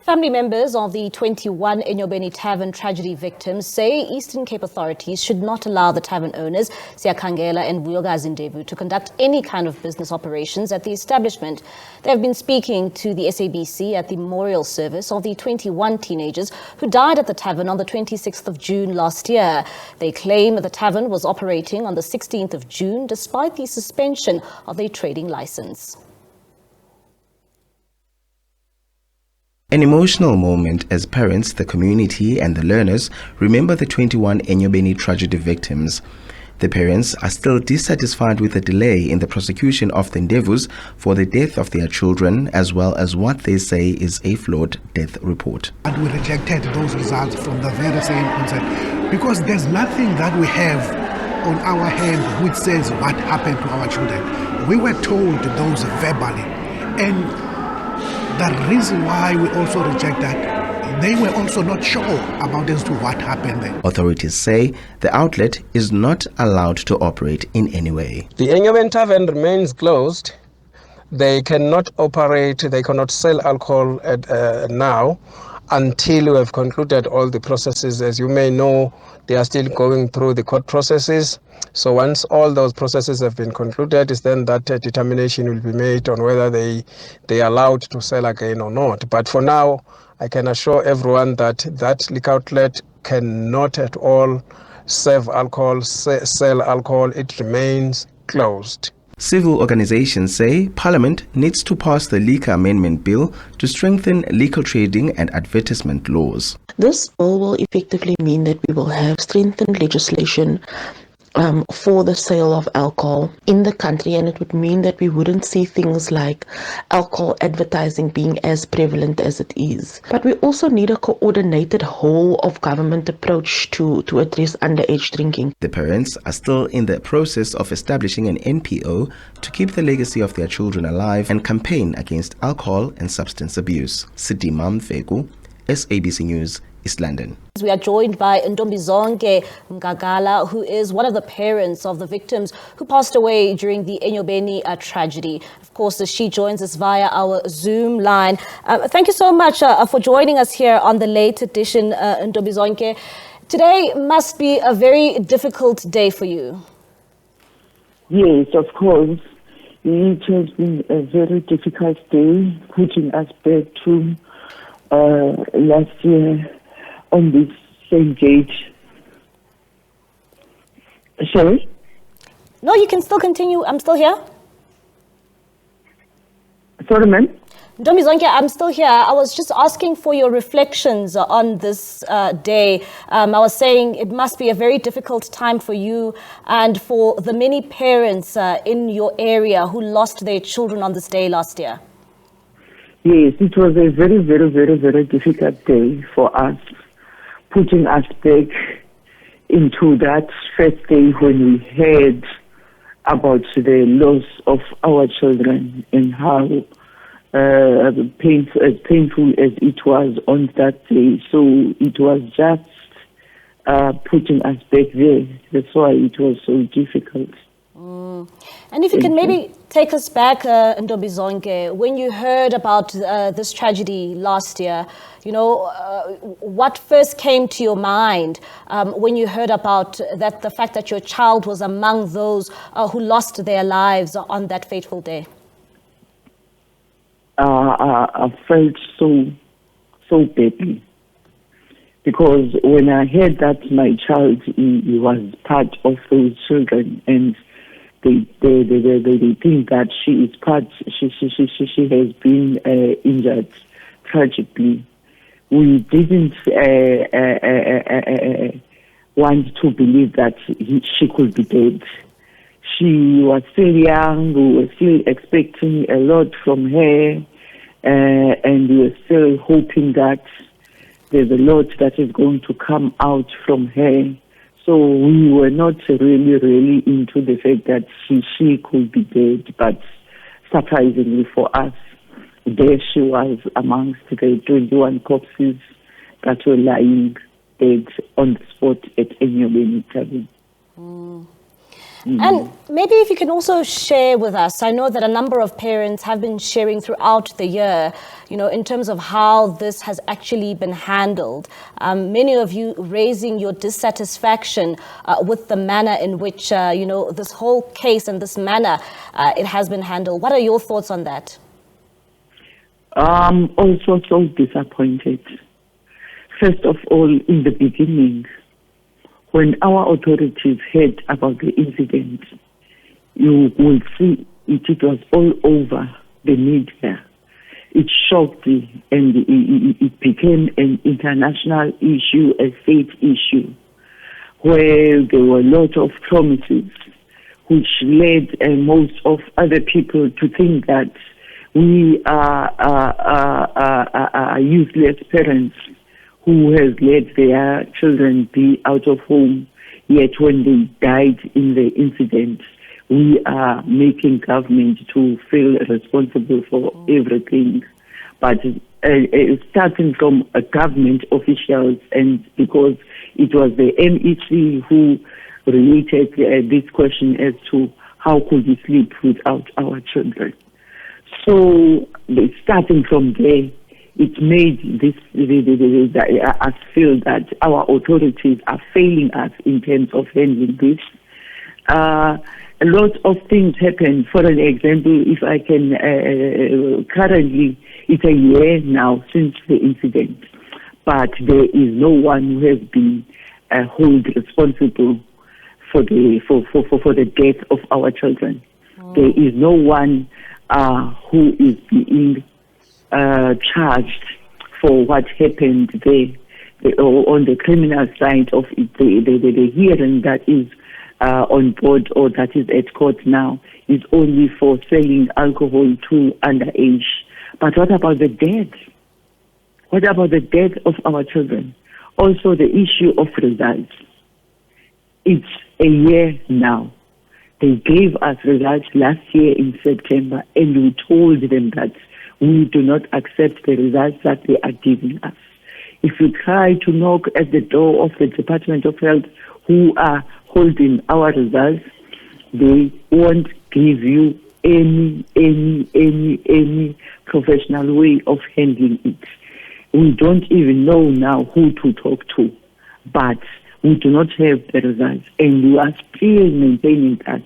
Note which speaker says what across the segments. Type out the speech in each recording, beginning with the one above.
Speaker 1: Family members of the 21 Enyobeni tavern tragedy victims say Eastern Cape authorities should not allow the tavern owners, Siyakhangela and Vuyokazi Ndevu, to conduct any kind of business operations at the establishment. They have been speaking to the SABC at the memorial service of the 21 teenagers who died at the tavern on the 26th of June last year. They claim the tavern was operating on the 16th of June despite the suspension of their trading license.
Speaker 2: An emotional moment as parents, the community and the learners remember the 21 Enyobeni tragedy victims. The parents are still dissatisfied with the delay in the prosecution of the Ndevus for the death of their children, as well as what they say is a flawed death report.
Speaker 3: And we rejected those results from the very same onset because there's nothing that we have on our hand which says what happened to our children. We were told those verbally, and the reason why we also reject that, they were also not sure about as to what happened there.
Speaker 2: Authorities say the outlet is not allowed to operate in any way.
Speaker 4: The Enyobeni tavern remains closed. They cannot operate, they cannot sell alcohol now until we have concluded all the processes. As you may know, they are still going through the court processes. So once all those processes have been concluded, is then that determination will be made on whether they are allowed to sell again or not. But for now, I can assure everyone that that liquor outlet cannot at all serve alcohol, sell alcohol. It remains closed.
Speaker 2: Civil organizations say Parliament needs to pass the Liquor Amendment Bill to strengthen legal trading and advertisement laws.
Speaker 5: This bill will effectively mean that we will have strengthened legislation for the sale of alcohol in the country, and it would mean that we wouldn't see things like alcohol advertising being as prevalent as it is. But we also need a coordinated whole of government approach to address underage drinking.
Speaker 2: The parents are still in the process of establishing an NPO to keep the legacy of their children alive and campaign against alcohol and substance abuse. Sidima Mfegu, SABC News, East London.
Speaker 1: We are joined by Ntombizonke Ngagala, who is one of the parents of the victims who passed away during the Enyobeni tragedy. Of course, she joins us via our Zoom line. Thank you so much for joining us here on the late edition, Ntombizonke. Today must be a very difficult day for you.
Speaker 6: Yes, of course. It has been a very difficult day, putting us back to last year on this same date. Sorry?
Speaker 1: No, you can still continue. I'm still here.
Speaker 6: Sorry, ma'am?
Speaker 1: Ntombizonke, I'm still here. I was just asking for your reflections on this day. I was saying it must be a very difficult time for you and for the many parents in your area who lost their children on this day last year.
Speaker 6: Yes, it was a very, very, very, very difficult day for us, putting us back into that first day when we heard about the loss of our children and how painful as it was on that day. So it was just putting us back there. That's why it was so difficult.
Speaker 1: And if you can maybe take us back, Ntombizonke, when you heard about this tragedy last year, you know, what first came to your mind when you heard about that, the fact that your child was among those who lost their lives on that fateful day?
Speaker 6: I felt so badly, because when I heard that my child he was part of those children, and they think that she is part. She has been injured tragically. We didn't want to believe that she could be dead. She was still young. We were still expecting a lot from her, and we were still hoping that there's a lot that is going to come out from her. So we were not really into the fact that she could be dead, but surprisingly for us, there she was amongst the 21 corpses that were lying dead on the spot at Enyobeni tavern.
Speaker 1: And maybe if you can also share with us, I know that a number of parents have been sharing throughout the year, in terms of how this has actually been handled. Many of you raising your dissatisfaction with the manner in which, this whole case and this manner it has been handled. What are your thoughts on that?
Speaker 6: I'm also so disappointed. First of all, in the beginning, when our authorities heard about the incident, you will see it was all over the media. It shocked me, and it became an international issue, a state issue, where there were a lot of promises, which led most of other people to think that we are useless parents who has let their children be out of home, yet when they died in the incident, we are making government to feel responsible for everything. But starting from government officials, and because it was the MEC who related this question as to how could we sleep without our children. So starting from there, it made us feel that our authorities are failing us in terms of handling this. A lot of things happen. For an example, if I can, currently it's a year now since the incident, but there is no one who has been held responsible for the death of our children. There is no one who is being charged for what happened there. On the criminal side of it, the hearing that is on board or that is at court now is only for selling alcohol to underage. But what about the death? What about the death of our children? Also the issue of results. It's a year now. They gave us results last year in September, and we told them that we do not accept the results that they are giving us. If you try to knock at the door of the Department of Health, who are holding our results, they won't give you any professional way of handling it. We don't even know now who to talk to, but we do not have the results, and we are still maintaining that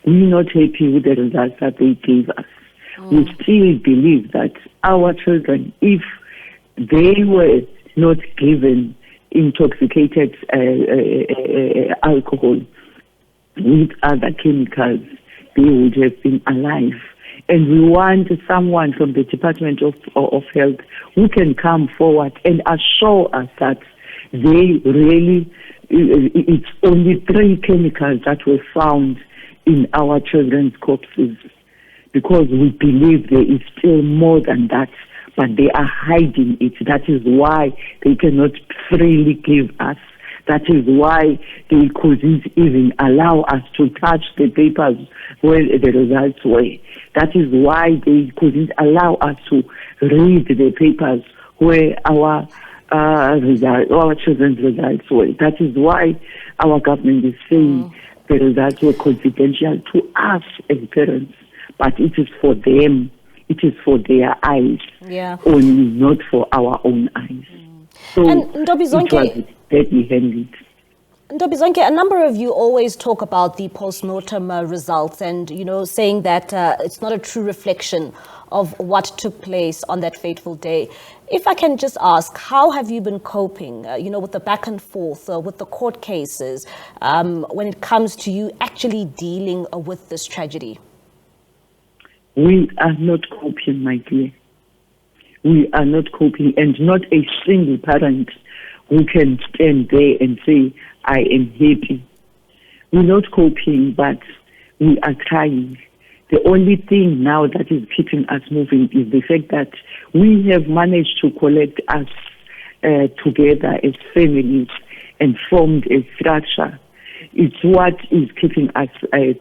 Speaker 6: we're not happy with the results that they gave us. We still believe that our children, if they were not given intoxicated alcohol with other chemicals, they would have been alive. And we want someone from the Department of Health who can come forward and assure us that they really, it's only 3 chemicals that were found in our children's corpses, because we believe there is still more than that, but they are hiding it. That is why they cannot freely give us. That is why they couldn't even allow us to touch the papers where the results were. That is why they couldn't allow us to read the papers where our children's results were. That is why our government is saying the results were confidential to us as parents, but it is for them. It is for their eyes, only not for our own eyes. So
Speaker 1: and Ndobizonke,
Speaker 6: it was badly handled.
Speaker 1: Ndobizonke, a number of you always talk about the post-mortem results and, saying that it's not a true reflection of what took place on that fateful day. If I can just ask, how have you been coping, with the back and forth, with the court cases, when it comes to you actually dealing with this tragedy?
Speaker 6: We are not coping, my dear. We are not coping, and not a single parent who can stand there and say, I am happy. We're not coping, but we are trying. The only thing now that is keeping us moving is the fact that we have managed to collect us together as families and formed a structure. It's what is keeping us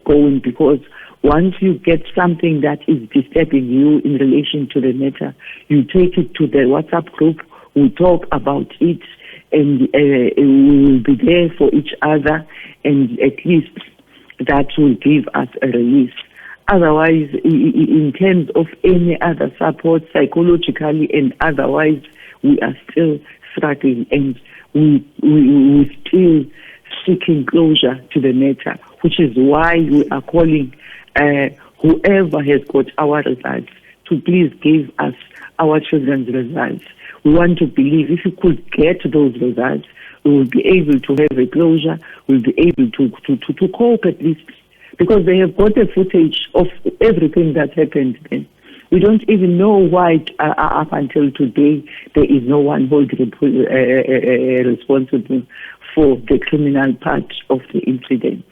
Speaker 6: going, because once you get something that is disturbing you in relation to the matter, you take it to the WhatsApp group, we talk about it, and we will be there for each other, and at least that will give us a release. Otherwise, in terms of any other support, psychologically and otherwise, we are still struggling, and we still seeking closure to the matter, which is why we are calling whoever has got our results to please give us our children's results. We want to believe if we could get those results, we will be able to have a closure, we'll be able to cope at least, because they have got the footage of everything that happened then. We don't even know why up until today there is no one holding responsible for the criminal part of the incident.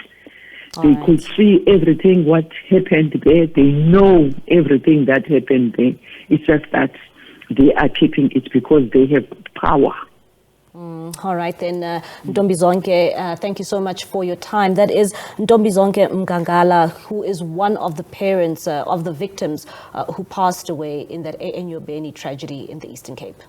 Speaker 6: They could see everything what happened there. They know everything that happened there. It's just that they are keeping it because they have power.
Speaker 1: All right then, Ntombizonke, thank you so much for your time. That is Ntombizonke Mgangala, who is one of the parents of the victims who passed away in that Enyobeni tragedy in the Eastern Cape.